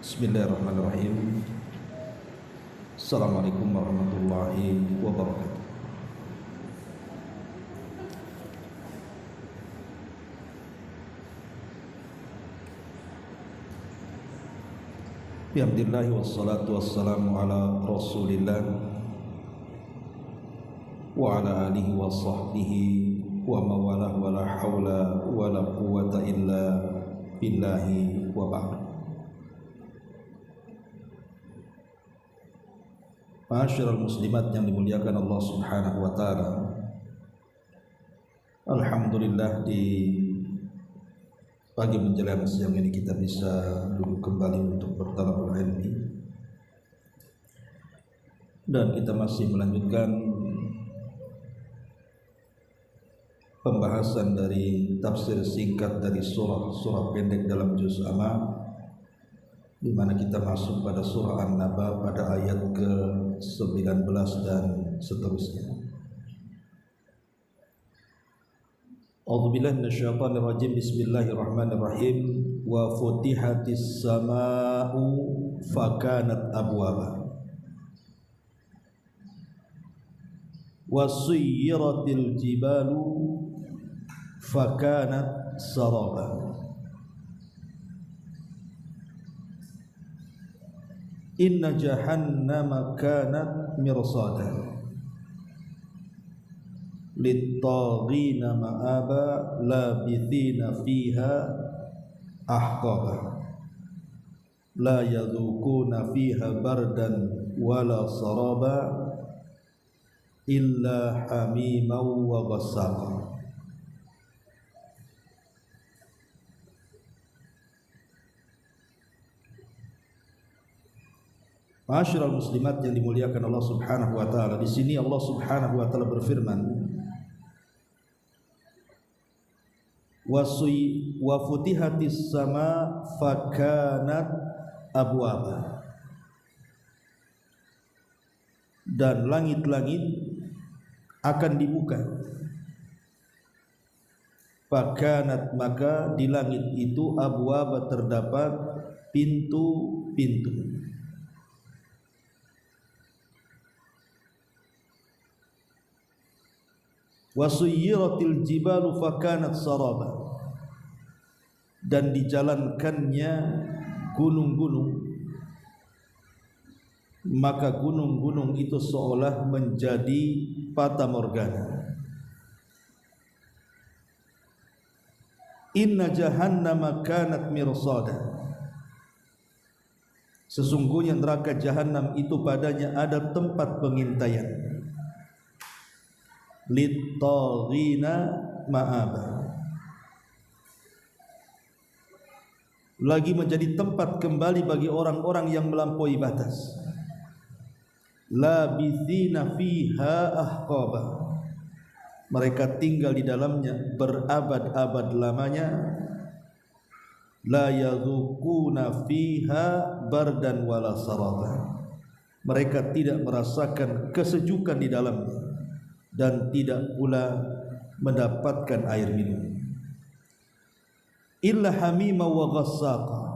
Bismillahirrahmanirrahim. Assalamualaikum warahmatullahi wabarakatuh. Bihamdillahi wassalatu wassalamu ala rasulillah wa ala alihi wa sahbihi wa mawalah wa la hawla wa la quwata illa billahi wa ba'd. Ma'asyiral muslimat yang dimuliakan Allah Subhanahu wa taala. Alhamdulillah, di pagi menjelang siang ini kita bisa duduk kembali untuk bertalabul ilmi, dan kita masih melanjutkan pembahasan dari tafsir singkat dari surah pendek dalam juz amma, di mana kita masuk pada surah An-Naba pada ayat ke-19 dan seterusnya. A'udzubillahi minasyaitonir rajim. Bismillahirrahmanirrahim. Wa futihatis samaa'u fakanat abwaba wa suyyiratil jibalu fakanat saraba. Inna jahannama kanat mirsada lit-taghina ma'aba labithina fiha ahqaba la yadhukuna fiha bardan wala saraba illa hamiman wa ghassaqa. Ma'asyiral muslimat yang dimuliakan Allah Subhanahu wa taala, di sini Allah Subhanahu wa taala berfirman, wa futihatis sama fakanat abwaba, dan langit-langit akan dibuka. Fakanat, maka di langit itu abwaba, terdapat pintu-pintu. Wa suyyiratil jibalu fakanat saraba, dan dijalankannya gunung-gunung, maka gunung-gunung itu seolah menjadi fata morgana. Inna jahannama kanat mirsada, sesungguhnya neraka jahanam itu padanya ada tempat pengintaian. Lit-taghina ma'aba, lagi menjadi tempat kembali bagi orang-orang yang melampaui batas. Labithina fiha ahqaba, mereka tinggal di dalamnya berabad-abad lamanya. La yadhukuna fiha bardan wala saraba, mereka tidak merasakan kesejukan di dalamnya dan tidak pula mendapatkan air minum. Illa hamima wa ghassaqa,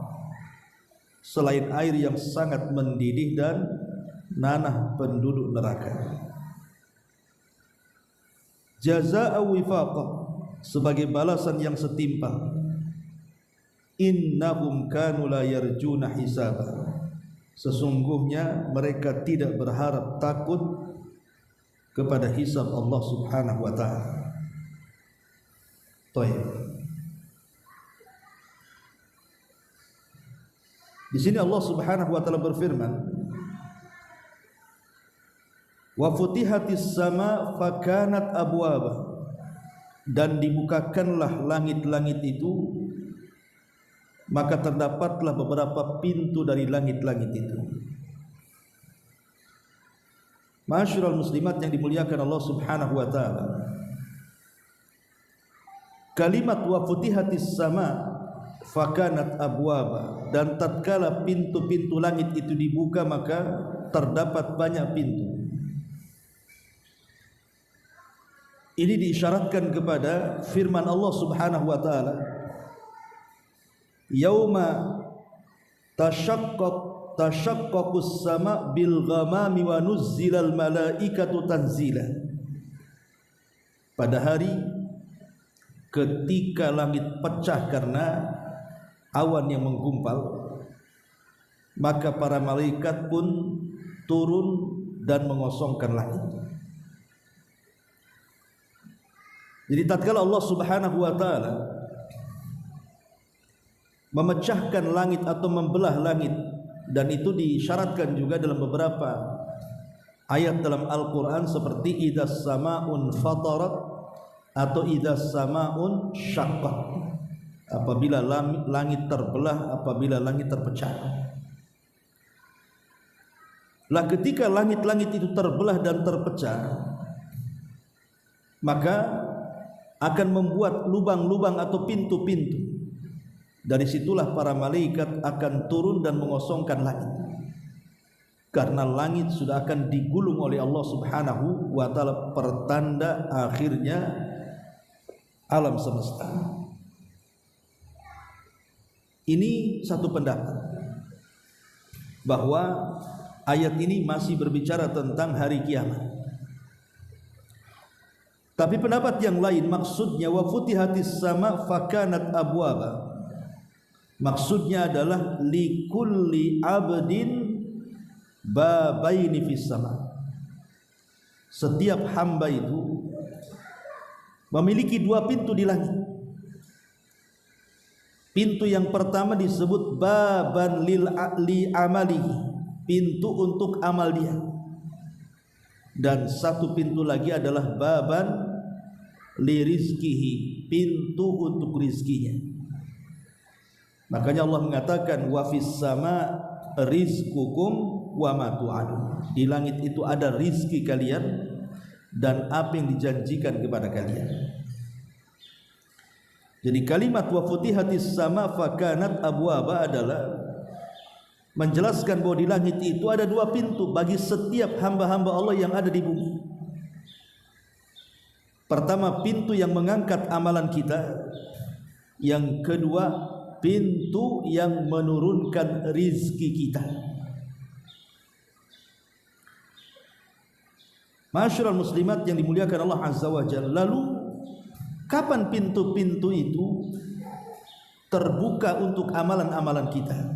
selain air yang sangat mendidih dan nanah penduduk neraka. Jazaa'a wifaqa, sebagai balasan yang setimpal. Innahum kanu la yarjuna hisaba, sesungguhnya mereka tidak berharap takut kepada hisab Allah Subhanahu wa taala. Baik. Di sini Allah Subhanahu wa taala berfirman, wa futihatis sama fakanat abwaba, dan dibukakanlah langit-langit itu, maka terdapatlah beberapa pintu dari langit-langit itu. Ma'asyiral muslimat yang dimuliakan Allah Subhanahu wa taala, kalimat wa futihatis sama fakanat abwaba, dan tatkala pintu-pintu langit itu dibuka maka terdapat banyak pintu. Ini diisyaratkan kepada firman Allah Subhanahu wa taala, yauma tashaqqaqus sama bil ghamami wa nuzzilal malaikatu tanzila. Pada hari ketika langit pecah karena awan yang menggumpal, maka para malaikat pun turun dan mengosongkan langit. Jadi tatkala Allah Subhanahu wa taala memecahkan langit atau membelah langit, dan itu disyaratkan juga dalam beberapa ayat dalam Al-Quran seperti idzas samaun fatarat atau idzas samaun syaqqat, apabila langit terbelah, apabila langit terpecah. Lah ketika langit-langit itu terbelah dan terpecah, maka akan membuat lubang-lubang atau pintu-pintu. Dari situlah para malaikat akan turun dan mengosongkan langit, karena langit sudah akan digulung oleh Allah Subhanahu wa taala, pertanda akhirnya alam semesta. Ini satu pendapat bahwa ayat ini masih berbicara tentang hari kiamat. Tapi pendapat yang lain maksudnya wa futihatis sama fakanat abwaba, maksudnya adalah likulli abdin babaini fis sama. Setiap hamba itu memiliki dua pintu di langit. Pintu yang pertama disebut baban li amalihi, pintu untuk amal dia. Dan satu pintu lagi adalah baban li rizkihi, pintu untuk rizkinya. Makanya Allah mengatakan wa fis sama rizqukum wa ma tu'adun. Di langit itu ada rizki kalian dan apa yang dijanjikan kepada kalian. Jadi kalimat wa futihatis sama fakanat abwaba adalah menjelaskan bahwa di langit itu ada dua pintu bagi setiap hamba-hamba Allah yang ada di bumi. Pertama, pintu yang mengangkat amalan kita. Yang kedua, pintu yang menurunkan rizki kita. Ma'asyiral muslimat yang dimuliakan Allah Azza wa Jalla, lalu kapan pintu-pintu itu terbuka untuk amalan-amalan kita?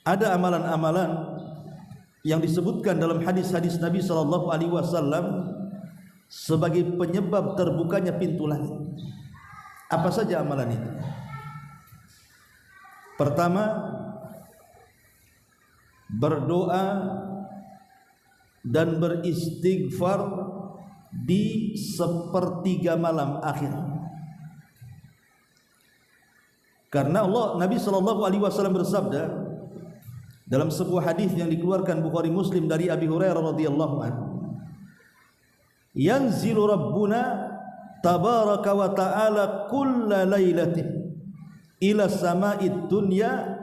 Ada amalan-amalan yang disebutkan dalam hadis-hadis Nabi sallallahu alaihi wasallam sebagai penyebab terbukanya pintu langit. Apa saja amalan itu? Pertama, berdoa dan beristighfar di sepertiga malam akhir. Karena Nabi sallallahu alaihi wasallam bersabda dalam sebuah hadis yang dikeluarkan Bukhari Muslim dari Abi Hurairah radhiyallahu anhu, yanzilu rabbuna tabaraka wa ta'ala kulla lailatin ila sama'id dunya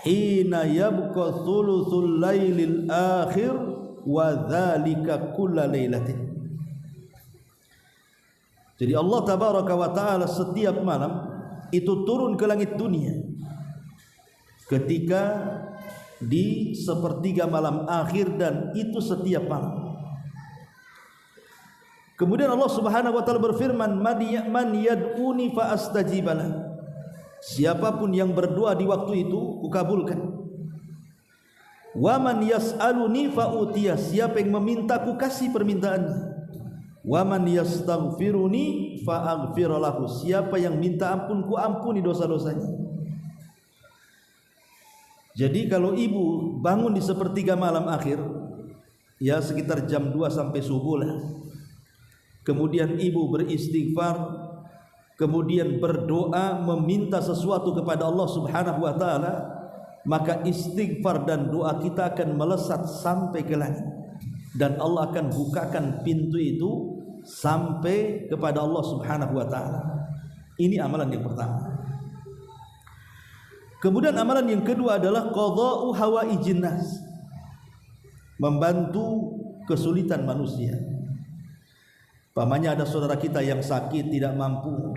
hina yabqa thuluthul lailil akhir wa dzalika kulla lailatin. Jadi Allah tabaraka wa ta'ala setiap malam itu turun ke langit dunia ketika di sepertiga malam akhir, dan itu setiap malam. Kemudian Allah Subhanahu wa taala berfirman, man yad'uni fa astajibalah. Siapapun yang berdoa di waktu itu kukabulkan. Wa man yas'aluni fa utiyah. Siapa yang meminta ku kasih permintaannya. Wa man yastaghfiruni fa aghfir lahu. Siapa yang minta ampun ku ampuni dosa-dosanya. Jadi kalau ibu bangun di sepertiga malam akhir, ya sekitar jam 2 sampai subuh lah, kemudian ibu beristighfar, kemudian berdoa meminta sesuatu kepada Allah Subhanahu wa taala, maka istighfar dan doa kita akan melesat sampai ke langit, dan Allah akan bukakan pintu itu sampai kepada Allah Subhanahu wa taala. Ini amalan yang pertama. Kemudian amalan yang kedua adalah qadha'u hawaijin nas, membantu kesulitan manusia. Pamannya ada saudara kita yang sakit tidak mampu,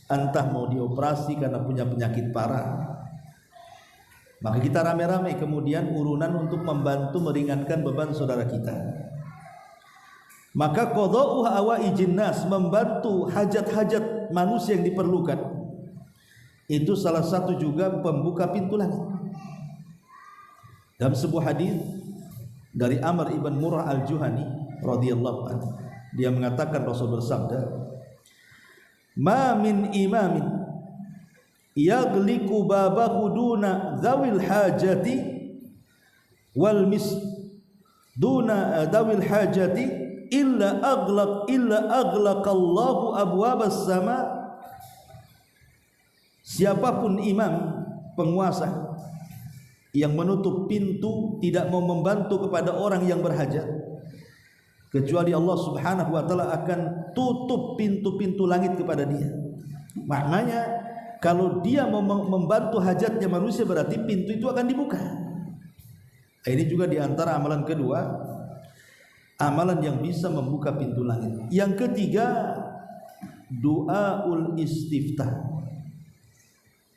entah mau dioperasi karena punya penyakit parah, Maka kita rame-rame kemudian urunan untuk membantu meringankan beban saudara kita. Maka qada'u hawaijin nas, membantu hajat-hajat manusia yang diperlukan, itu salah satu juga pembuka pintu langit. Dalam sebuah hadis dari Amr ibn Murrah al-Juhani radhiyallahu anhu, dia mengatakan, Rasul bersabda, "Ma min imamin yagliku babahu duna dzawil hajati wal mis duna dzawil hajati illa aghlaqallahu abwabas sama." Siapapun imam, penguasa yang menutup pintu, tidak mau membantu kepada orang yang berhajat, kecuali Allah Subhanahu wa taala akan tutup pintu-pintu langit kepada dia. Maknanya kalau dia mau membantu hajatnya manusia, berarti pintu itu akan dibuka. Ini juga diantara amalan kedua, amalan yang bisa membuka pintu langit. Yang ketiga, doaul istiftah.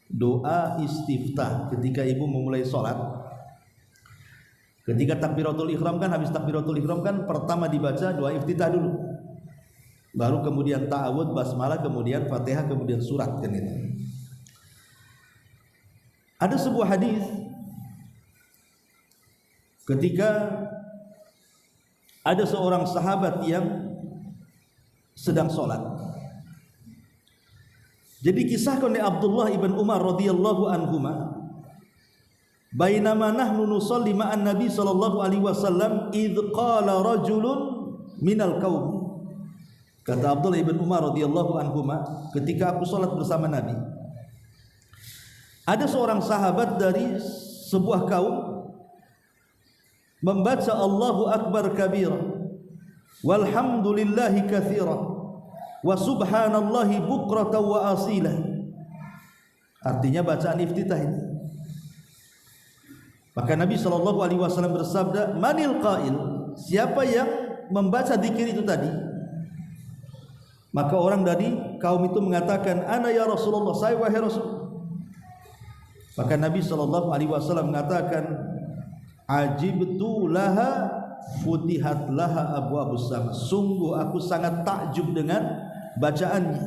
Doa istiftah ketika ibu memulai sholat. Ketika takbiratul ihram kan, habis takbiratul ihram kan pertama dibaca doa iftitah dulu, baru kemudian ta'awud, basmalah, kemudian fatihah, kemudian surat kan itu. Ada sebuah hadis ketika ada seorang sahabat yang sedang sholat. Jadi kisahkan oleh Abdullah ibn Umar radhiyallahu anhuma, bainama nahnu nusalli ma'an Nabi sallallahu alaihi wasallam idz qala rajulun minal qaum. Kata Abdullah ibn Umar radhiyallahu anhuma, ketika aku salat bersama Nabi, ada seorang sahabat dari sebuah kaum membaca Allahu akbar kabira walhamdulillahi katsira wa subhanallahi bukratan wa asila. Artinya bacaan iftitah ini. Maka Nabi SAW bersabda, manil qail, siapa yang membaca zikir itu tadi? Maka orang dari kaum itu mengatakan, ana ya Rasulullah, saya wahai Rasul. Maka Nabi SAW mengatakan, ajibtu laha futihat laha abwabus sama. Sungguh aku sangat takjub dengan bacaannya,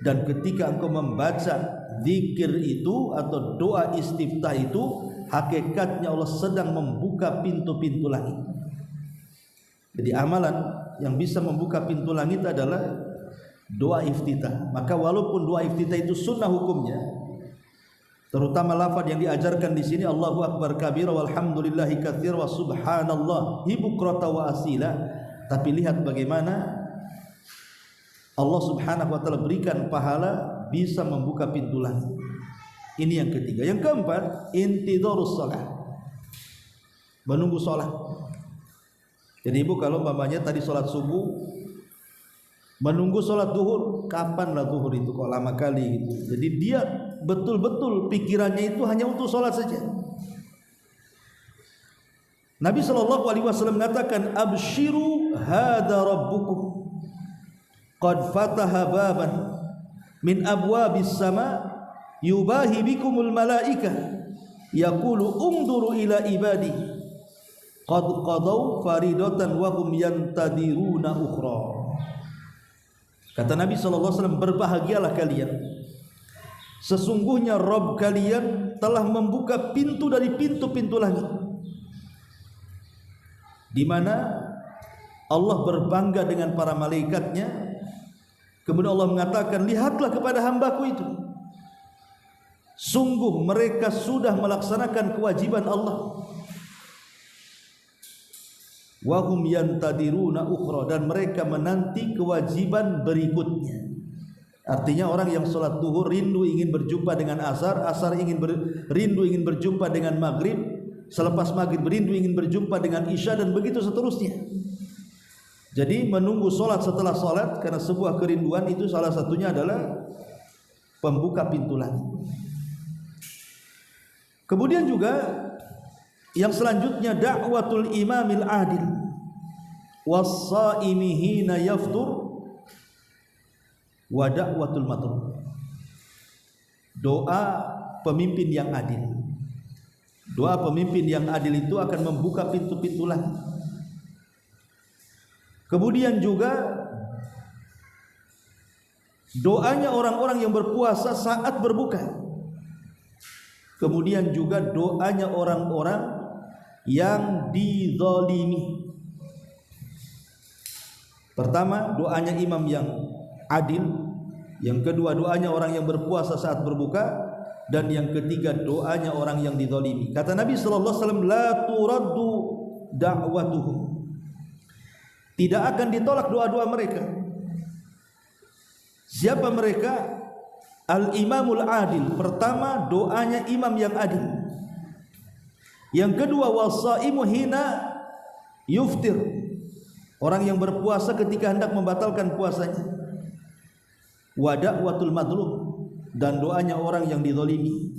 dan ketika engkau membaca zikir itu atau doa istiftah itu, hakikatnya Allah sedang membuka pintu-pintu langit. Jadi amalan yang bisa membuka pintu langit adalah doa iftitah. Maka walaupun doa iftitah itu sunnah hukumnya, terutama lafaz yang diajarkan di sini, Allahu akbar kabira walhamdulillahi katsira wa subhanallahi bukratan wa asila, tapi lihat bagaimana Allah Subhanahu wa taala berikan pahala bisa membuka pintu langit. Ini yang ketiga. Yang keempat, intidharus shalah. Menunggu salat. Jadi ibu kalau umpamanya tadi salat subuh, menunggu salat zuhur, kapanlah zuhur itu kok lama kali gitu. Jadi dia betul-betul pikirannya itu hanya untuk salat saja. Nabi SAW mengatakan, abshiru hadza rabbukum qad fataha baban min abwabis sama yubahi bikumul malaikah yaqulu unduru ila ibadi qad qadaw faridatan wa hum yantadiruna ukhra. Kata Nabi SAW, berbahagialah kalian, sesungguhnya Rabb kalian telah membuka pintu dari pintu-pintu langit, di mana Allah berbangga dengan para malaikatnya. Kemudian Allah mengatakan, lihatlah kepada hambaku itu, sungguh mereka sudah melaksanakan kewajiban Allah. Wa hum yantadiruna ukhra, dan mereka menanti kewajiban berikutnya. Artinya orang yang sholat duhur rindu ingin berjumpa dengan asar, asar rindu ingin berjumpa dengan maghrib, selepas maghrib rindu ingin berjumpa dengan isya, dan begitu seterusnya. Jadi menunggu sholat setelah sholat karena sebuah kerinduan itu salah satunya adalah pembuka pintu langit. Kemudian juga yang selanjutnya, da'watul imamil adil was-saimi hina yaftur wa da'watul matruk. Doa pemimpin yang adil. Doa pemimpin yang adil itu akan membuka pintu-pintu langit. Kemudian juga doanya orang-orang yang berpuasa saat berbuka. Kemudian juga doanya orang-orang yang dizalimi. Pertama, doanya imam yang adil. Yang kedua, doanya orang yang berpuasa saat berbuka. Dan yang ketiga, doanya orang yang dizalimi. Kata Nabi sallallahu alaihi wasallam, la turaddu da'watuhum. Tidak akan ditolak doa-doa mereka. Siapa mereka? Al-imamul adil. Pertama, doanya imam yang adil. Yang kedua, wasaimu hina yuftir. Orang yang berpuasa ketika hendak membatalkan puasanya. Wa da'watul madlum, dan doanya orang yang dizalimi.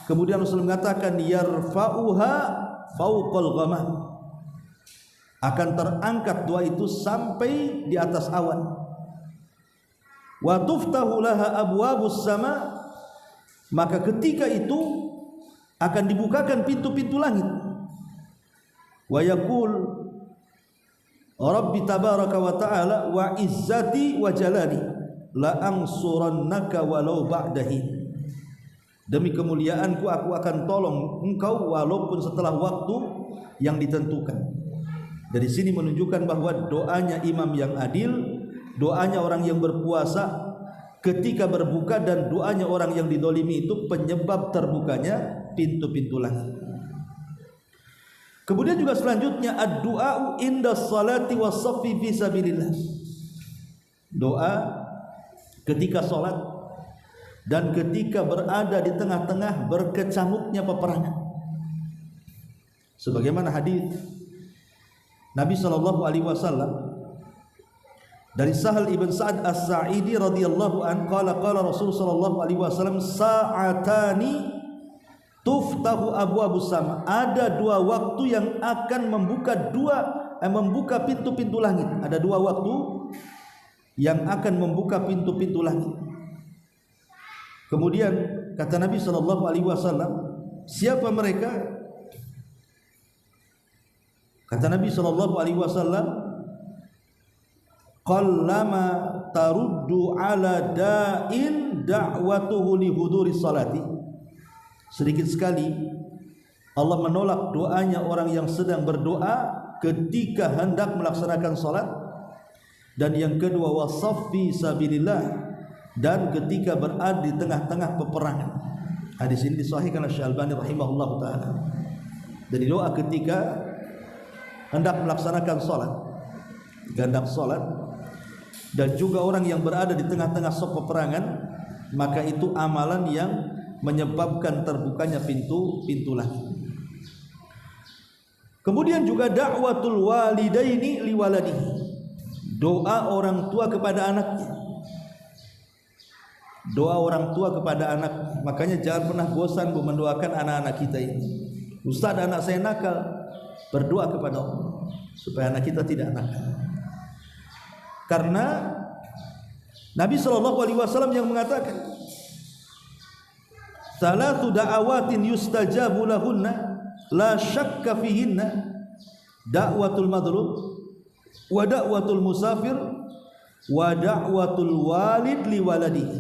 Kemudian Rasul mengatakan yarfa'uha fauqal ghamam. Akan terangkat doa itu sampai di atas awan. Wa tuftahu laha abwabus sama, maka ketika itu akan dibukakan pintu-pintu langit. Wa yaqul Rabbi tabaraka wa ta'ala wa izzati wa jalali la ansurannaka walau ba'dahi. Demi kemuliaanku aku akan tolong engkau walaupun setelah waktu yang ditentukan. Dari sini menunjukkan bahwa doanya imam yang adil, doanya orang yang berpuasa ketika berbuka, dan doanya orang yang dizalimi itu penyebab terbukanya pintu-pintu langit. Kemudian juga selanjutnya ad-du'a inda salati was-saffi fi sabilillah. Doa ketika salat dan ketika berada di tengah-tengah berkecamuknya peperangan. Sebagaimana hadis Nabi sallallahu alaihi wasallam dari Sahal ibn Sa'ad As-Sa'idi radhiyallahu an qala Rasul sallallahu alaihi wasallam sa'atani tuftahu abwabus sama. Ada dua waktu yang akan membuka pintu-pintu langit. Ada dua waktu yang akan membuka pintu-pintu langit. Kemudian kata Nabi sallallahu alaihi wasallam, siapa mereka? Kata Nabi sallallahu alaihi wasallam, qallama taruddu ala da'in da'watuhu li huduri salati. Sedikit sekali Allah menolak doanya orang yang sedang berdoa ketika hendak melaksanakan salat. Dan yang kedua, wasaffi sabilillah, dan ketika berada di tengah-tengah peperangan. Hadis ini disahihkan oleh Syekh Albani rahimahullah taala. Dari doa ketika hendak melaksanakan salat, dan juga orang yang berada di tengah-tengah saf peperangan, maka itu amalan yang menyebabkan terbukanya pintu-pintu langit. Kemudian juga da'watul walidaini liwaladihi. Doa orang tua kepada anaknya. Doa orang tua kepada anak. Makanya jangan pernah bosan mendoakan anak-anak kita ini. Ustaz, anak saya nakal, berdoa kepada Allah supaya anak kita tidak nakal. Karena Nabi SAW yang mengatakan, salatu da'awatin yustajabu lahunna la syakka fihinna da'watul madlub wa da'watul musafir wa da'watul walid li waladihi.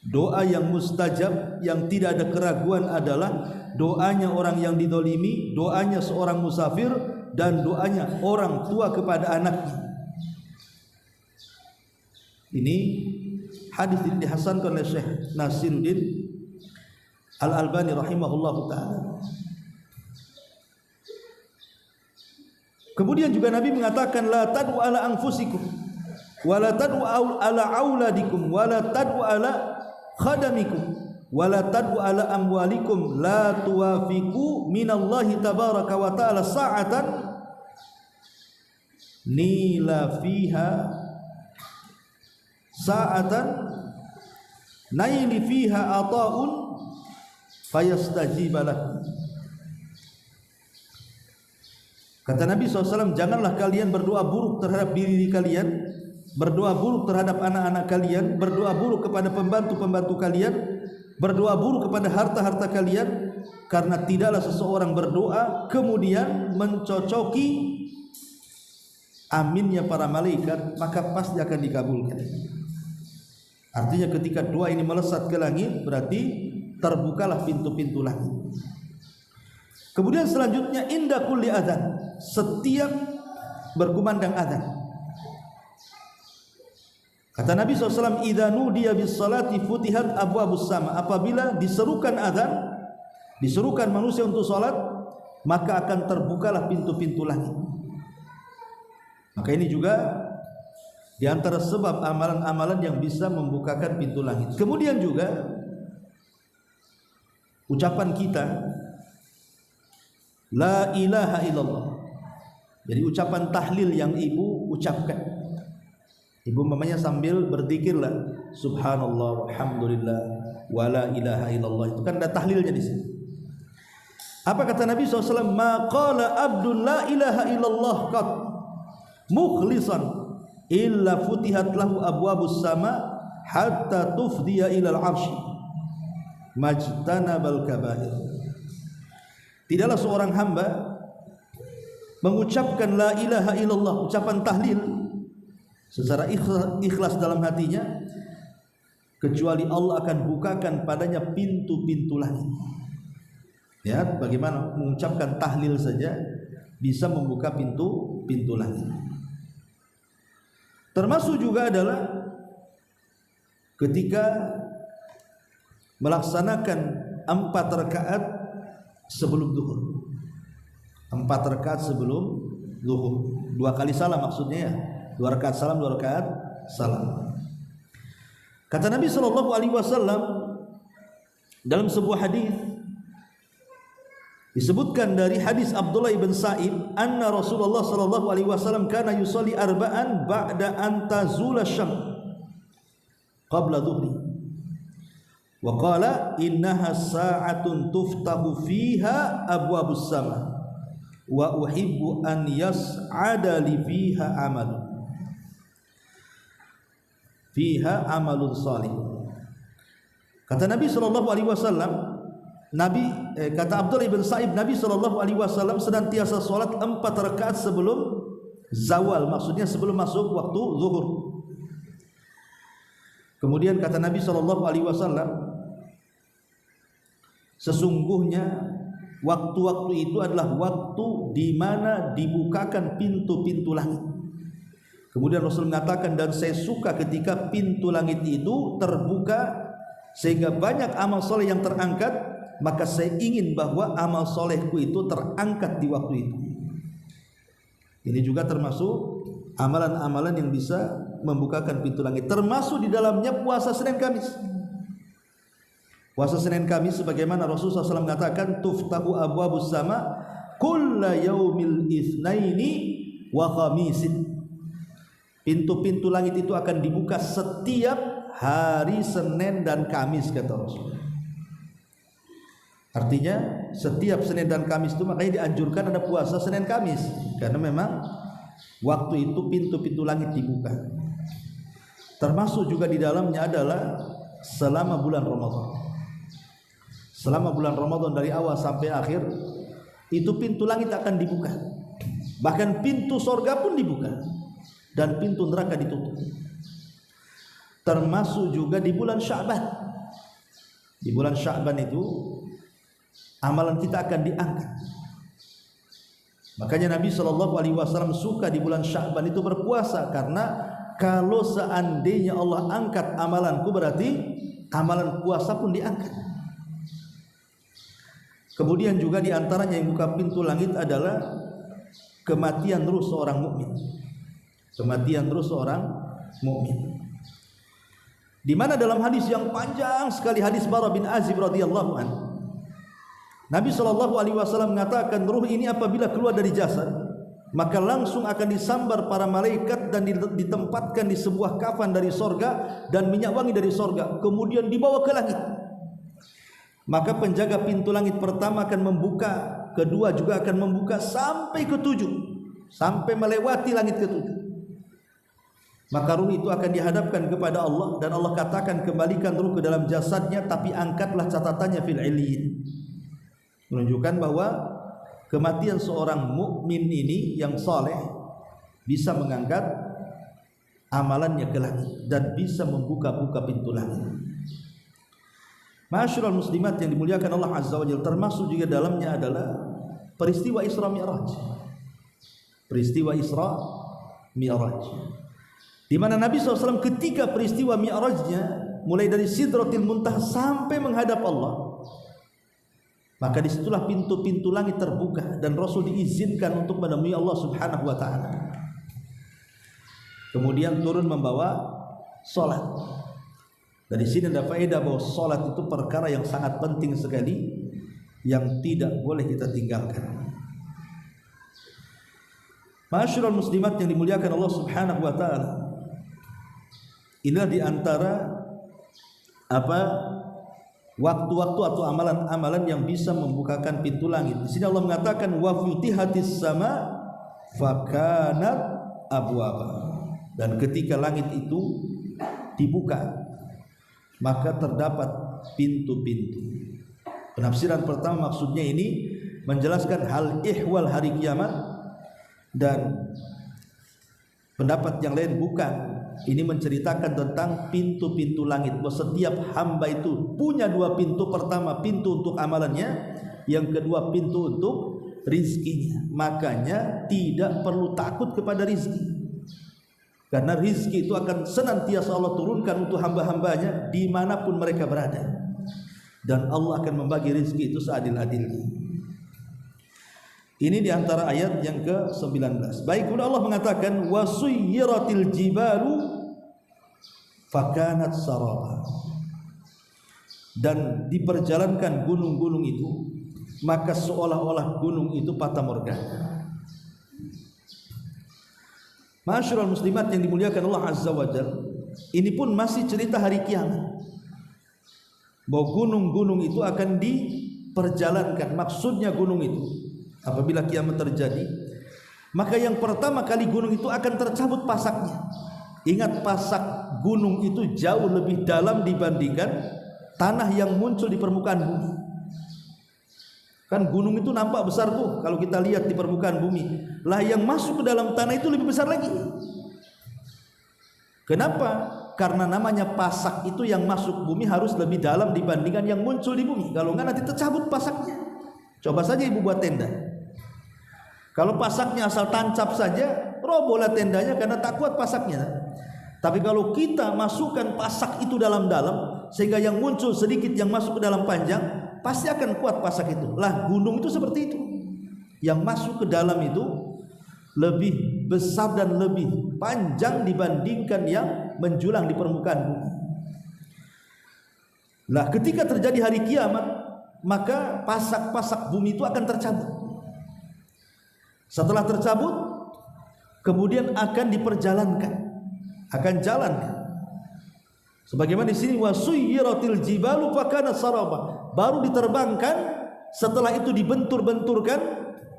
Doa yang mustajab yang tidak ada keraguan adalah doanya orang yang dizalimi, doanya seorang musafir, dan doanya orang tua kepada anaknya. Ini hadis ini dihasankan oleh Syekh Nasiruddin Al-Albani rahimahullahu taala. Kemudian juga Nabi mengatakan la tad'u ala anfusikum wa la tad'u ala auladikum wa la tad'u ala khadamikum wa la tad'u ala amwalikum la tuwafiqu minallahi tabaraka wa ta'ala sa'atan nila fiha sa'atan naili fiha ata'un fayastajibalah. Kata Nabi SAW, janganlah kalian berdoa buruk terhadap diri kalian, berdoa buruk terhadap anak-anak kalian, berdoa buruk kepada pembantu-pembantu kalian, berdoa buruk kepada harta-harta kalian, karena tidaklah seseorang berdoa kemudian mencocoki aminnya para malaikat, maka pasti akan dikabulkan. Artinya ketika doa ini melesat ke langit, berarti terbukalah pintu-pintu langit. Kemudian selanjutnya inda kulli adzan, setiap berkumandang adzan. Kata Nabi SAW, idza nudiya bis salati futihat abwabus sama. Apabila diserukan adzan, diserukan manusia untuk salat, maka akan terbukalah pintu-pintu langit. Maka ini juga di antara sebab amalan-amalan yang bisa membukakan pintu langit. Kemudian juga ucapan kita la ilaha illallah. Jadi ucapan tahlil yang ibu ucapkan, ibu mamanya sambil berzikirlah subhanallah walhamdulillah wala ilaha illallah, itu kan ada tahlilnya di sini. Apa kata Nabi SAW? Ma qala abdun la ilaha illallah qad mukhlisan illa futihat lahu abwabus sama hatta tufdiya ilal arshi majtanabal kabair. Tidaklah seorang hamba mengucapkan la ilaha illallah, ucapan tahlil secara ikhlas dalam hatinya, kecuali Allah akan bukakan padanya pintu-pintu langit. Ya, bagaimana mengucapkan tahlil saja bisa membuka pintu-pintu langit. Termasuk juga adalah ketika melaksanakan 4 rakaat sebelum zuhur. 4 rakaat sebelum zuhur. 2 kali salam maksudnya ya. 2 rakaat salam, 2 rakaat salam. Kata Nabi SAW dalam sebuah hadis, disebutkan dari hadis Abdullah bin Sa'id, anna Rasulullah sallallahu alaihi wasallam kana yusalli arba'an ba'da an tazula syams qabla dhuhri wa qala innaha sa'atun tuftahu fiha abwabus sama wa uhibbu an yas'ada li fiha amalun salih. Kata Nabi sallallahu alaihi wasallam, kata Abdullah bin Sa'id, Nabi SAW senantiasa sholat 4 rakaat sebelum zawal, maksudnya sebelum masuk waktu zuhur. Kemudian kata Nabi SAW, sesungguhnya waktu-waktu itu adalah waktu di mana dibukakan pintu-pintu langit. Kemudian Rasul mengatakan, dan saya suka ketika pintu langit itu terbuka sehingga banyak amal soleh yang terangkat, maka saya ingin bahwa amal solehku itu terangkat di waktu itu. Ini juga termasuk amalan-amalan yang bisa membukakan pintu langit. Termasuk di dalamnya puasa Senin Kamis. Puasa Senin Kamis sebagaimana Rasulullah SAW mengatakan, tuftahu abwabus sama kulla yaumil itsnaini wa khamisin. Pintu-pintu langit itu akan dibuka setiap hari Senin dan Kamis, kata Rasul. Artinya setiap Senin dan Kamis itu makanya dianjurkan ada puasa Senin Kamis, karena memang waktu itu pintu-pintu langit dibuka. Termasuk juga di dalamnya adalah selama bulan Ramadan. Selama bulan Ramadan dari awal sampai akhir itu pintu langit akan dibuka. Bahkan pintu sorga pun dibuka dan pintu neraka ditutup. Termasuk juga di bulan Sya'ban. Di bulan Sya'ban itu amalan kita akan diangkat. Makanya Nabi SAW suka di bulan Sya'ban itu berpuasa, karena kalau seandainya Allah angkat amalanku, berarti amalan puasa pun diangkat. Kemudian juga di antaranya yang buka pintu langit adalah kematian ruh seorang mukmin. Kematian ruh seorang mukmin. Di mana dalam hadis yang panjang sekali, hadis Bara bin Azib radhiyallahu anhu, Nabi SAW mengatakan, ruh ini apabila keluar dari jasad, maka langsung akan disambar para malaikat dan ditempatkan di sebuah kafan dari sorga dan minyak wangi dari sorga, kemudian dibawa ke langit. Maka penjaga pintu langit pertama akan membuka, kedua juga akan membuka sampai ke-7, sampai melewati langit ke-7. Maka ruh itu akan dihadapkan kepada Allah, dan Allah katakan, kembalikan ruh ke dalam jasadnya, tapi angkatlah catatannya fil illiyin. menunjukkan bahwa kematian seorang mukmin ini yang saleh bisa mengangkat amalannya ke langit dan bisa membuka-buka pintu langit. Ma'asyiral muslimat yang dimuliakan Allah Azza wa Jalla, termasuk juga dalamnya adalah peristiwa Isra Mi'raj. Peristiwa Isra Mi'raj, di mana Nabi SAW ketika peristiwa Mi'rajnya mulai dari Sidratil Muntaha sampai menghadap Allah, maka disitulah pintu-pintu langit terbuka dan Rasul diizinkan untuk menemui Allah Subhanahu wa ta'ala. Kemudian turun membawa solat. Dari sini ada faedah bahwa solat itu perkara yang sangat penting sekali, yang tidak boleh kita tinggalkan. Ma'asyiral muslimat yang dimuliakan Allah Subhanahu wa ta'ala, inilah diantara waktu-waktu atau amalan-amalan yang bisa membukakan pintu langit. Di sini Allah mengatakan wa futihatis sama fakanat abwaba, dan ketika langit itu dibuka maka terdapat pintu-pintu. Penafsiran pertama maksudnya ini menjelaskan hal ihwal hari kiamat, dan pendapat yang lain bukan. Ini menceritakan tentang pintu-pintu langit, bahwa setiap hamba itu punya dua pintu. Pertama, pintu untuk amalannya, yang kedua pintu untuk rizkinya. Makanya tidak perlu takut kepada rizki, karena rizki itu akan senantiasa Allah turunkan untuk hamba-hambanya dimanapun mereka berada, dan Allah akan membagi rizki itu seadil-adilnya. Ini diantara ayat yang ke-19. Baik, kemudian Allah mengatakan wasuyyiratil jibalu fakanat saraba, dan diperjalankan gunung-gunung itu, maka seolah-olah gunung itu fata morgana. Ma'asyiral muslimat yang dimuliakan Allah Azza wa Jalla, ini pun masih cerita hari kiamat, bahwa gunung-gunung itu akan diperjalankan. Maksudnya gunung itu apabila kiamat terjadi, maka yang pertama kali gunung itu akan tercabut pasaknya. Ingat, pasak gunung itu jauh lebih dalam dibandingkan tanah yang muncul di permukaan bumi. Kan gunung itu nampak besar tuh kalau kita lihat di permukaan bumi. Lah yang masuk ke dalam tanah itu lebih besar lagi. Kenapa? Karena namanya pasak itu yang masuk bumi harus lebih dalam dibandingkan yang muncul di bumi. Kalau enggak nanti tercabut pasaknya. Coba saja ibu buat tenda. Kalau pasaknya asal tancap saja, robohlah tendanya karena tak kuat pasaknya. Tapi kalau kita masukkan pasak itu dalam-dalam, sehingga yang muncul sedikit, yang masuk ke dalam panjang, pasti akan kuat pasak itu. Lah gunung itu seperti itu. Yang masuk ke dalam itu lebih besar dan lebih panjang dibandingkan yang menjulang di permukaan bumi. Lah ketika terjadi hari kiamat, maka pasak-pasak bumi itu akan tercabut. Setelah tercabut, kemudian akan diperjalankan, akan jalan. Sebagaimana di sini wasuyyiratil jibalu fakanat saraba, baru diterbangkan, setelah itu dibentur-benturkan,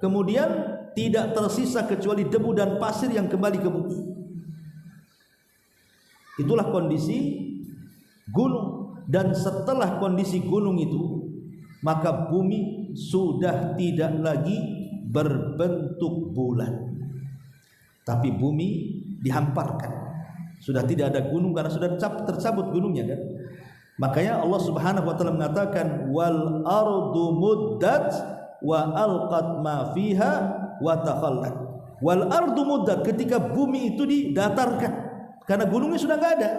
kemudian tidak tersisa kecuali debu dan pasir yang kembali ke bumi. Itulah kondisi gunung. Dan setelah kondisi gunung itu, maka bumi sudah tidak lagi berbentuk bulat, tapi bumi dihamparkan. Sudah tidak ada gunung karena sudah tercabut gunungnya kan. Makanya Allah Subhanahu wa taala mengatakan wal ardu muddat wa alqat ma fiha wa takhallat. Wal ardu muddat, ketika bumi itu didatarkan karena gunungnya sudah enggak ada.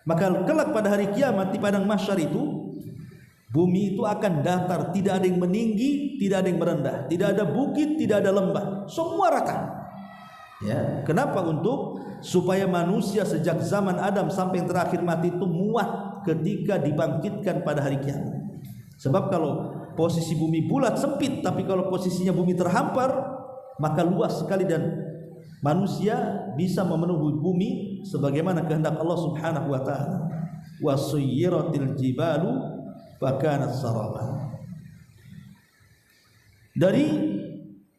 Maka kelak pada hari kiamat di padang mahsyar itu, bumi itu akan datar, tidak ada yang meninggi, tidak ada yang merendah, tidak ada bukit, tidak ada lembah, semua rata. Ya, kenapa? Supaya manusia sejak zaman Adam sampai yang terakhir mati itu muat ketika dibangkitkan pada hari kiamat. Sebab kalau posisi bumi bulat sempit, tapi kalau posisinya bumi terhampar, maka luas sekali dan manusia bisa memenuhi bumi sebagaimana kehendak Allah Subhanahu wa taala. Wasuyyiratil jibalu fakanat saraba. Dari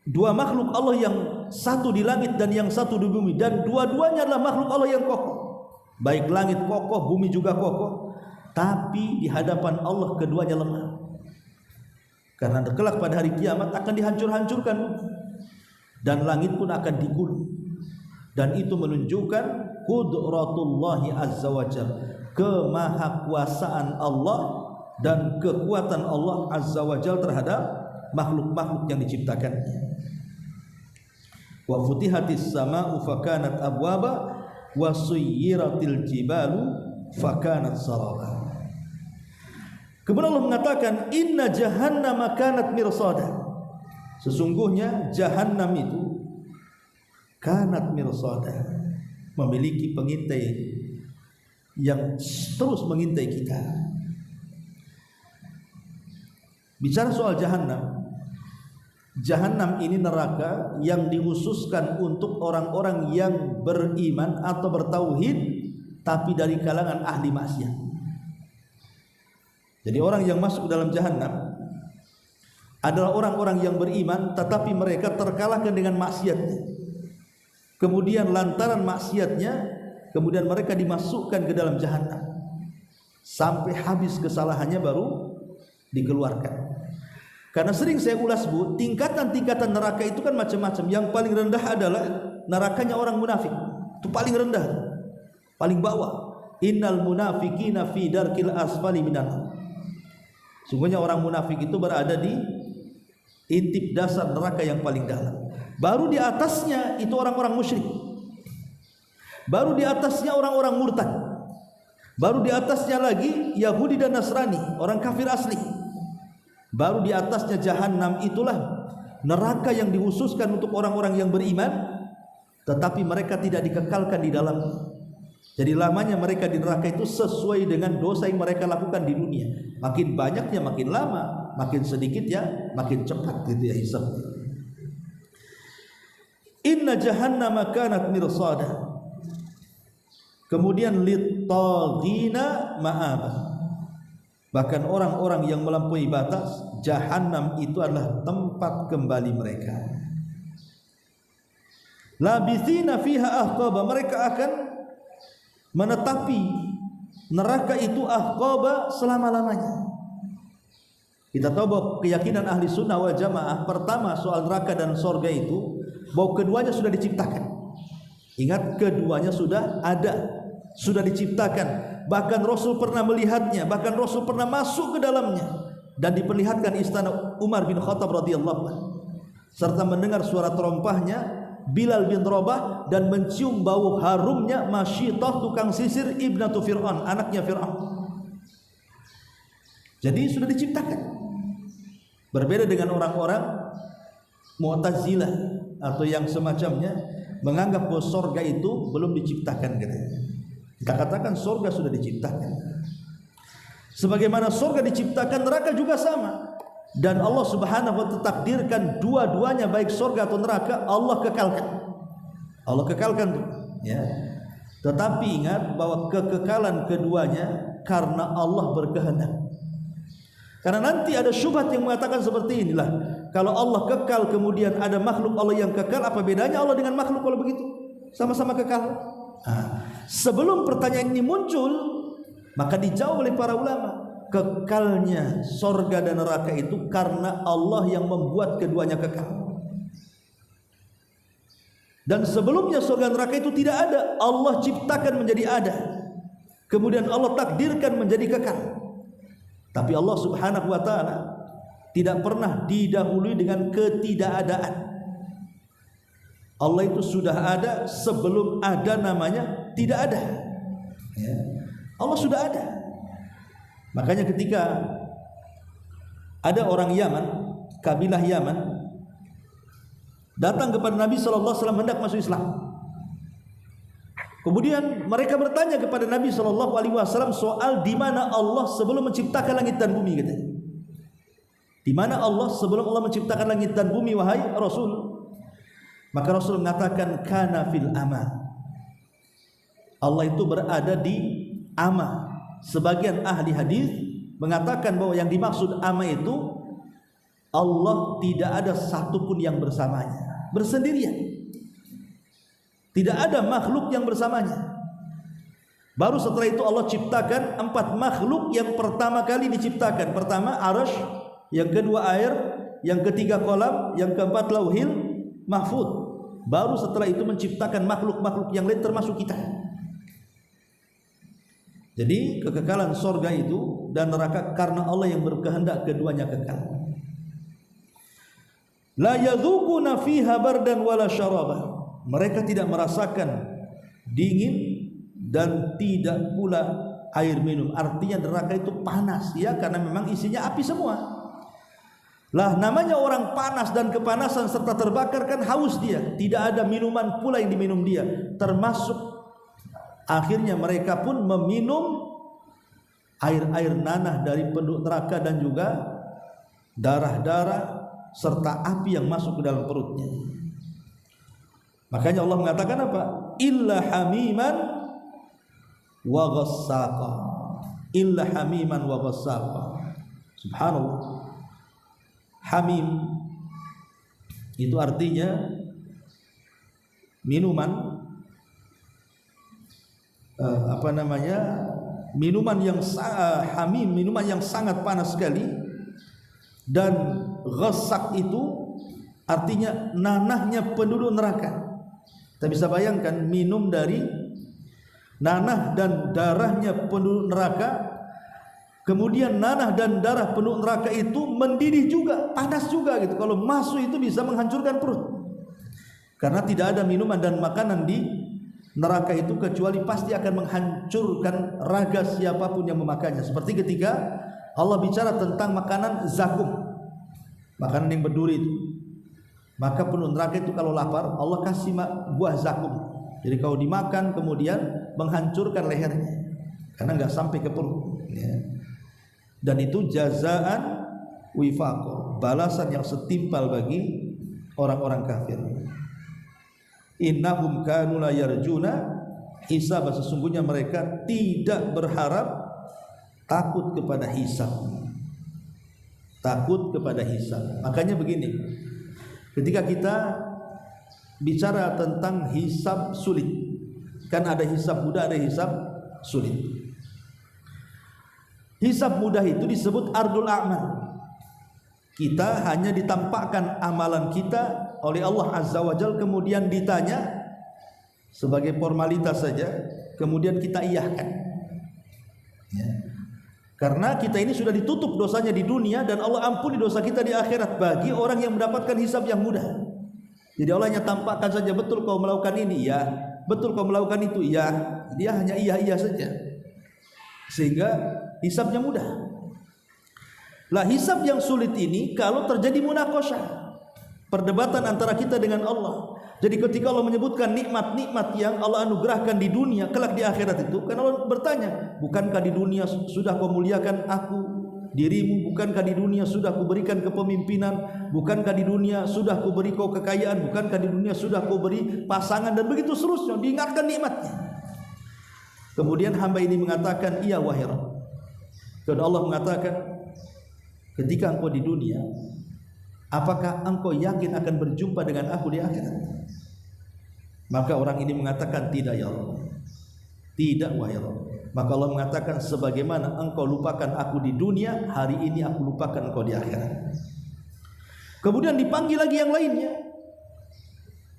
dua makhluk Allah, yang satu di langit dan yang satu di bumi, dan dua-duanya adalah makhluk Allah yang kokoh. Baik langit kokoh, bumi juga kokoh, tapi di hadapan Allah keduanya lemah. Karena kelak pada hari kiamat akan dihancur-hancurkan dan langit pun akan digulung. Dan itu menunjukkan qudratullahi azza wa jalla, kemahakuasaan Allah dan kekuatan Allah azza wa jalla terhadap makhluk-makhluk yang diciptakannya. Wa futihatis sama'u fakanat abwaba wa suyyiratil jibalu fakanat saraba. Kemudian Allah mengatakan inna jahannama kanat mirsada. Sesungguhnya jahannam itu kanat mirsada, memiliki pengintai yang terus mengintai kita. Bicara soal jahannam, jahannam ini neraka yang dikhususkan untuk orang-orang yang beriman atau bertauhid tapi dari kalangan ahli maksiat. Jadi orang yang masuk dalam jahannam adalah orang-orang yang beriman tetapi mereka terkalahkan dengan maksiatnya. Kemudian lantaran maksiatnya, kemudian mereka dimasukkan ke dalam jahannam sampai habis kesalahannya baru dikeluarkan. Karena sering saya ulas Bu, tingkatan-tingkatan neraka itu kan macam-macam. Yang paling rendah adalah nerakanya orang munafik. Itu paling rendah, paling bawah. Innal munafiqina fi darkil asfali minan. Sungguhnya orang munafik itu berada di intip dasar neraka yang paling dalam. Baru di atasnya itu orang-orang musyrik. Baru di atasnya orang-orang murtad. Baru di atasnya lagi Yahudi dan Nasrani, orang kafir asli. Baru di atasnya jahannam, itulah neraka yang dikhususkan untuk orang-orang yang beriman tetapi mereka tidak dikekalkan di dalam. Jadi lamanya mereka di neraka itu sesuai dengan dosa yang mereka lakukan di dunia. Makin banyaknya makin lama, makin sedikit ya makin cepat gitu ya hisab. Inna jahannama kanat mirsada. Kemudian lit-taghina ma'aba. Bahkan orang-orang yang melampaui batas, jahannam itu adalah tempat kembali mereka. Labithina fiha ahqaba, mereka akan menetapi neraka itu ahqaba selama-lamanya. Kita tahu bahwa keyakinan ahli sunnah wal jamaah pertama soal neraka dan sorga itu bahwa keduanya sudah diciptakan. Ingat, keduanya sudah ada, sudah diciptakan. Bahkan Rasul pernah melihatnya, bahkan Rasul pernah masuk ke dalamnya dan diperlihatkan istana Umar bin Khattab radhiyallahu anhu, serta mendengar suara terompahnya Bilal bin Rabah dan mencium bau harumnya Masyitah tukang sisir ibnatu Fir'aun, anaknya Fir'aun. Jadi sudah diciptakan. Berbeda dengan orang-orang Mu'tazilah atau yang semacamnya menganggap bahwa surga itu belum diciptakan katanya. Kita katakan surga sudah diciptakan. Sebagaimana surga diciptakan, neraka juga sama. Dan Allah Subhanahu wa ta'ala takdirkan dua-duanya, baik surga atau neraka, Allah kekalkan. Allah kekalkan tuh, ya. Tetapi ingat bahwa kekekalan keduanya karena Allah berkehendak. Karena nanti ada syubhat yang mengatakan seperti inilah, kalau Allah kekal kemudian ada makhluk Allah yang kekal, apa bedanya Allah dengan makhluk kalau begitu? Sama-sama kekal. Sebelum pertanyaan ini muncul, maka dijawab oleh para ulama, kekalnya sorga dan neraka itu karena Allah yang membuat keduanya kekal. Dan sebelumnya sorga dan neraka itu tidak ada, Allah ciptakan menjadi ada, kemudian Allah takdirkan menjadi kekal. Tapi Allah Subhanahu wa ta'ala tidak pernah didahului dengan ketidakadaan. Allah itu sudah ada sebelum ada namanya tidak ada, ya. Allah sudah ada. Makanya ketika ada orang Yaman, kabilah Yaman, datang kepada Nabi SAW hendak masuk Islam. Kemudian mereka bertanya kepada Nabi SAW soal di mana Allah sebelum menciptakan langit dan bumi, katanya. Di mana Allah sebelum Allah menciptakan langit dan bumi, wahai Rasul? Maka Rasul mengatakan kana fil ama. Allah itu berada di ama. Sebagian ahli hadis mengatakan bahwa yang dimaksud ama itu Allah tidak ada satupun yang bersamanya, bersendirian. Tidak ada makhluk yang bersamanya. Baru setelah itu Allah ciptakan 4 makhluk yang pertama kali diciptakan. Pertama arasy, yang kedua air, yang ketiga kolam, yang keempat lauhil mahfud. Baru setelah itu menciptakan makhluk-makhluk yang lain termasuk kita. Jadi kekekalan sorga itu dan neraka karena Allah yang berkehendak keduanya kekal. La yadzuquna fiha bardan wala syaraba. Mereka tidak merasakan dingin dan tidak pula air minum. Artinya neraka itu panas ya, karena memang isinya api semua. Lah namanya orang panas dan kepanasan serta terbakar kan haus dia. Tidak ada minuman pula yang diminum dia. Termasuk akhirnya mereka pun meminum air-air nanah dari penduduk neraka dan juga darah-darah serta api yang masuk ke dalam perutnya. Makanya Allah mengatakan apa? Illa hamiman wa ghassaqa. Illa hamiman wa ghassaqa. Subhanallah. Hamim itu artinya minuman minuman yang hamim, minuman yang sangat panas sekali. Dan ghassak itu artinya nanahnya penduduk neraka. Kita bisa bayangkan minum dari nanah dan darahnya penduduk neraka. Kemudian nanah dan darah penduduk neraka itu mendidih juga, panas juga gitu. Kalau masuk itu bisa menghancurkan perut. Karena tidak ada minuman dan makanan di neraka itu kecuali pasti akan menghancurkan raga siapapun yang memakannya. Seperti ketika Allah bicara tentang makanan zakum, makanan yang berduri itu. Maka penduduk neraka itu kalau lapar, Allah kasih buah zakum. Jadi kalau dimakan kemudian menghancurkan lehernya, karena nggak sampai ke perut. Ya. Dan itu jazaan wifaqah, balasan yang setimpal bagi orang-orang kafir. Innahum kanu la yarjuna hisab, sesungguhnya mereka tidak berharap takut kepada hisab. Takut kepada hisab. Makanya begini, ketika kita bicara tentang hisab sulit, kan ada hisab mudah, ada hisab sulit. Hisab mudah itu disebut ardul a'mal. Kita hanya ditampakkan amalan kita oleh Allah Azza wa Jalla, kemudian ditanya sebagai formalitas saja, kemudian kita iyahkan. Ya. Karena kita ini sudah ditutup dosanya di dunia dan Allah ampuni dosa kita di akhirat bagi orang yang mendapatkan hisab yang mudah. Jadi Allah hanya tampakkan saja, betul kau melakukan ini, ya. Betul kau melakukan itu, ya. Dia hanya iya saja. Sehingga hisabnya mudah. Lah hisab yang sulit ini kalau terjadi munaqasyah, perdebatan antara kita dengan Allah. Jadi ketika Allah menyebutkan nikmat-nikmat yang Allah anugerahkan di dunia, kelak di akhirat itu, kan Allah bertanya, bukankah di dunia sudah kau muliakan aku, dirimu? Bukankah di dunia sudah kuberikan kepemimpinan? Bukankah di dunia sudah kuberi kau kekayaan? Bukankah di dunia sudah kuberi pasangan? Dan begitu seterusnya, diingatkan nikmatnya. Kemudian hamba ini mengatakan, iya wahai Rabb. Dan Allah mengatakan, ketika engkau di dunia, apakah engkau yakin akan berjumpa dengan aku di akhirat? Maka orang ini mengatakan, tidak ya Allah. Tidak wahai Rabb. Maka Allah mengatakan, sebagaimana engkau lupakan aku di dunia, hari ini aku lupakan engkau di akhirat. Kemudian dipanggil lagi yang lainnya.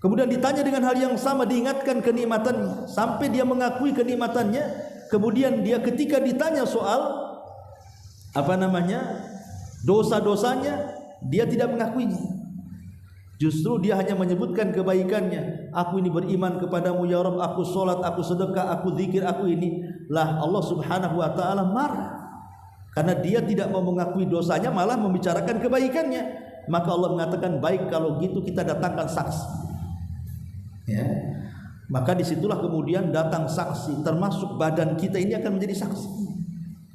Kemudian ditanya dengan hal yang sama, diingatkan kenikmatannya sampai dia mengakui kenikmatannya. Kemudian dia ketika ditanya soal dosa-dosanya, dia tidak mengakuinya. Justru dia hanya menyebutkan kebaikannya. Aku ini beriman kepadamu ya Rabb, aku sholat, aku sedekah, aku zikir, aku ini. Lah Allah Subhanahu wa ta'ala marah karena dia tidak mau mengakui dosanya, malah membicarakan kebaikannya. Maka Allah mengatakan, baik kalau gitu kita datangkan saksi. Ya. Maka disitulah kemudian datang saksi, termasuk badan kita ini akan menjadi saksi.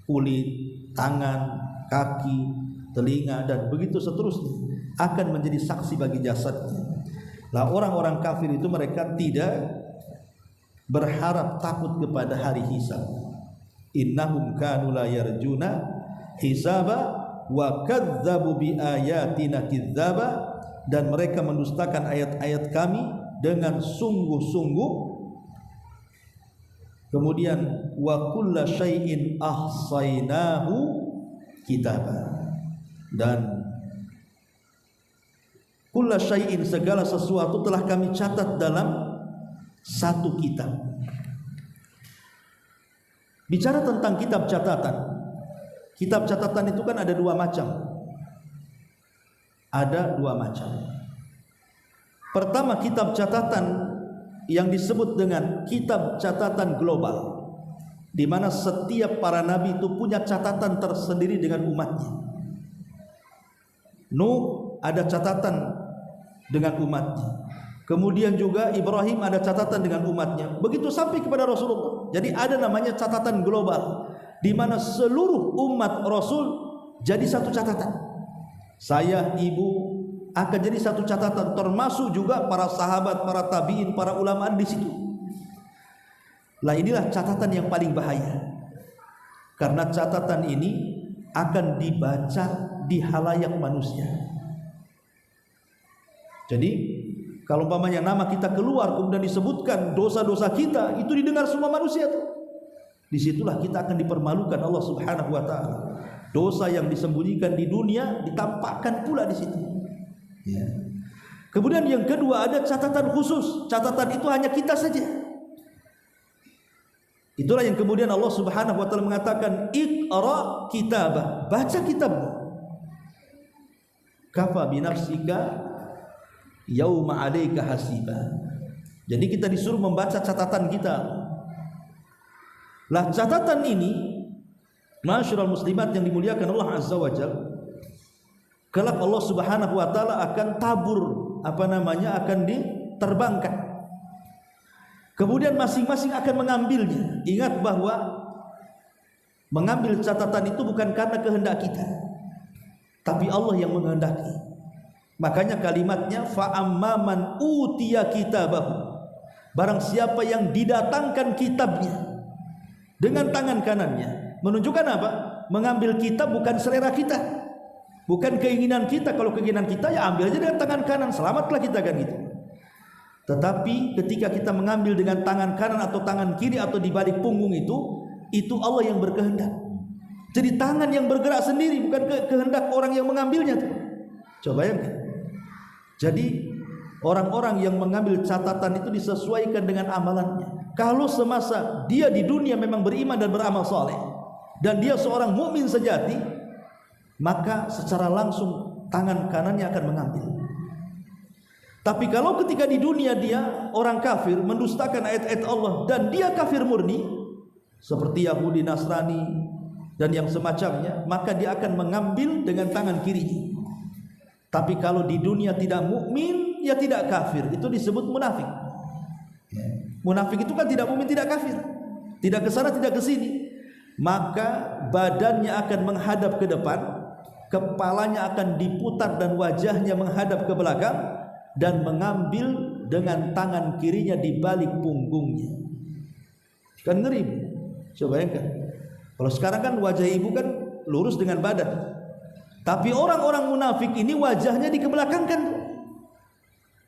Kulit, tangan, kaki, telinga, dan begitu seterusnya akan menjadi saksi bagi jasadnya. Lah orang-orang kafir itu mereka tidak berharap takut kepada hari hisab. Innahum kanu la yarjuna hisaba wa kadzdzabu bi ayatina kidzaba, dan mereka mendustakan ayat-ayat kami dengan sungguh-sungguh. Kemudian wa kulla syai'in ahsainahu kitaba, Dan kulla syai'in, segala sesuatu telah kami catat dalam satu kitab. Bicara tentang kitab catatan, kitab catatan itu kan ada dua macam. Ada dua macam. Pertama, kitab catatan yang disebut dengan kitab catatan global, di mana setiap para nabi itu punya catatan tersendiri dengan umatnya. Nuh ada catatan dengan umatnya. Kemudian juga Ibrahim ada catatan dengan umatnya. Begitu sampai kepada Rasulullah. Jadi ada namanya catatan global, di mana seluruh umat Rasul jadi satu catatan. Saya, ibu akan jadi satu catatan, termasuk juga para sahabat, para tabiin, para ulama di situ. Lah inilah catatan yang paling bahaya. Karena catatan ini akan dibaca di halayak manusia. Jadi kalau umpamanya nama kita keluar kemudian disebutkan dosa-dosa kita, itu didengar semua manusia tuh. Disitulah kita akan dipermalukan Allah Subhanahu wa taala. Dosa yang disembunyikan di dunia ditampakkan pula di situ. Ya. Kemudian yang kedua ada catatan khusus. Catatan itu hanya kita saja. Itulah yang kemudian Allah Subhanahu wa taala mengatakan, "Iqra kitabah." Baca kitabmu. Kafa binafsika yauma 'alaika hasiba. Jadi kita disuruh membaca catatan kita. Lah catatan ini, masyarul muslimat yang dimuliakan Allah Azza wa Jalla, kelak Allah Subhanahu wa taala akan tabur, akan diterbangkan. Kemudian masing-masing akan mengambilnya. Ingat bahwa mengambil catatan itu bukan karena kehendak kita, tapi Allah yang menghendaki. Makanya kalimatnya fa'amman utiya kitabahu. Barang siapa yang didatangkan kitabnya dengan tangan kanannya, menunjukkan apa? Mengambil kitab bukan selera kita, bukan keinginan kita. Kalau keinginan kita ya ambil aja dengan tangan kanan, selamatlah kita kan gitu. Tetapi ketika kita mengambil dengan tangan kanan atau tangan kiri atau di balik punggung itu Allah yang berkehendak. Jadi tangan yang bergerak sendiri, bukan kehendak orang yang mengambilnya tuh. Coba bayangkan. Jadi orang-orang yang mengambil catatan itu disesuaikan dengan amalannya. Kalau semasa dia di dunia memang beriman dan beramal soleh, dan dia seorang mukmin sejati, maka secara langsung tangan kanannya akan mengambil. Tapi kalau ketika di dunia dia orang kafir, mendustakan ayat-ayat Allah, dan dia kafir murni seperti Yahudi, Nasrani dan yang semacamnya, maka dia akan mengambil dengan tangan kiri. Tapi kalau di dunia tidak mukmin, ya tidak kafir, itu disebut munafik. Munafik itu kan tidak mukmin, tidak kafir, tidak ke sana, tidak ke sini. Maka badannya akan menghadap ke depan, kepalanya akan diputar dan wajahnya menghadap ke belakang, dan mengambil dengan tangan kirinya di balik punggungnya. Kan ngeri. Coba bayangkan. Kalau sekarang kan wajah ibu kan lurus dengan badan. Tapi orang-orang munafik ini wajahnya dikebelakangkan.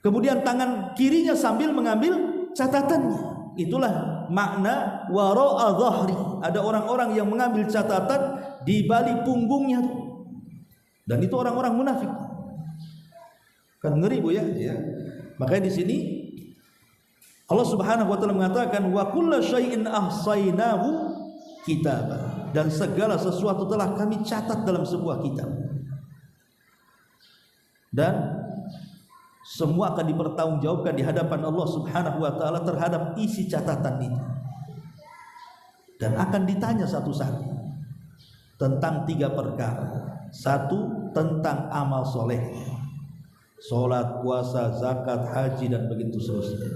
Kemudian tangan kirinya sambil mengambil catatannya. Itulah makna wara'a dhahri. Ada orang-orang yang mengambil catatan di balik punggungnya. Dan itu orang-orang munafik. Kan ngeri Bu ya? Ya. Makanya di sini Allah Subhanahu wa taala mengatakan wa kullu syai'in ahsaynahu kitabah, dan segala sesuatu telah kami catat dalam sebuah kitab. Dan semua akan dipertanggungjawabkan di hadapan Allah Subhanahu wa taala terhadap isi catatan itu. Dan akan ditanya satu-satu tentang 3 perkara. 1, tentang amal solehnya, salat, puasa, zakat, haji dan begitu seterusnya.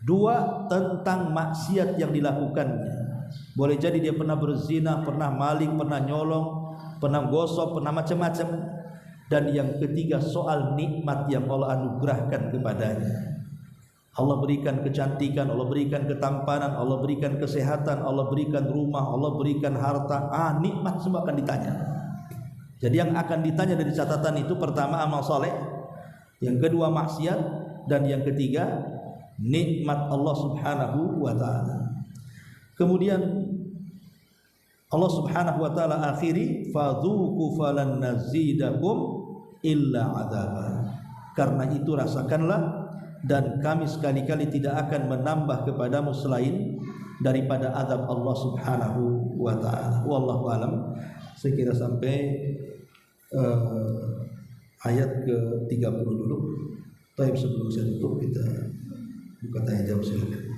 2, tentang maksiat yang dilakukannya. Boleh jadi dia pernah berzina, pernah maling, pernah nyolong, pernah gosok, pernah macam-macam. Dan yang ketiga, soal nikmat yang Allah anugerahkan kepadanya. Allah berikan kecantikan, Allah berikan ketampanan, Allah berikan kesehatan, Allah berikan rumah, Allah berikan harta. Nikmat semua akan ditanya. Jadi yang akan ditanya dari catatan itu, pertama amal soleh, yang kedua maksiat, dan yang ketiga nikmat Allah Subhanahu wa ta'ala. Kemudian Allah Subhanahu wa taala akhiri fadzuqu falan nazidakum illa adzaba. Karena itu rasakanlah dan kami sekali-kali tidak akan menambah kepadamu selain daripada azab Allah Subhanahu wa taala. Wallahu alam. Saya kira sampai ayat ke-30 dulu. Tapi sebelum saya tutup kita buka tanya jawab silakan.